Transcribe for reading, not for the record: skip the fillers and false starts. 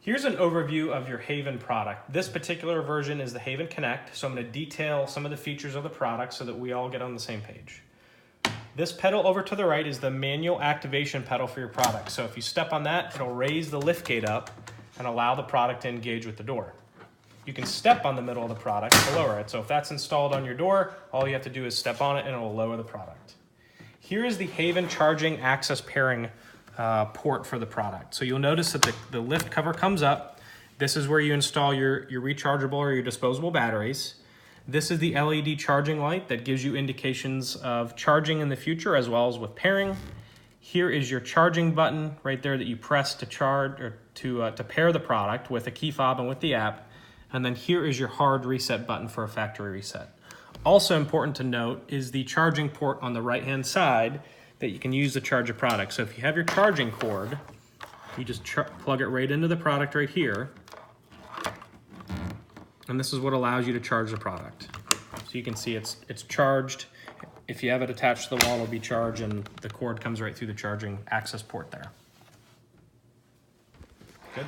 Here's an overview of your Haven product. This particular version is the Haven Connect, so I'm going to detail some of the features of the product so that we all get on the same page. This pedal over to the right is the manual activation pedal for your product. So if you step on that, it'll raise the lift gate up and allow the product to engage with the door. You can step on the middle of the product to lower it. So if that's installed on your door, all you have to do is step on it and it will lower the product. Here is the Haven charging access pairing port for the product. So you'll notice that the lift cover comes up. This is where you install your rechargeable or your disposable batteries. This is the LED charging light that gives you indications of charging in the future as well as with pairing. Here is your charging button right there that you press to charge or to pair the product with a key fob and with the app. And then here is your hard reset button for a factory reset. Also important to note is the charging port on the right-hand side that you can use to charge a product. So if you have your charging cord, you just plug it right into the product right here. And this is what allows you to charge the product. So you can see it's charged. If you have it attached to the wall, it'll be charged and the cord comes right through the charging access port there. Good.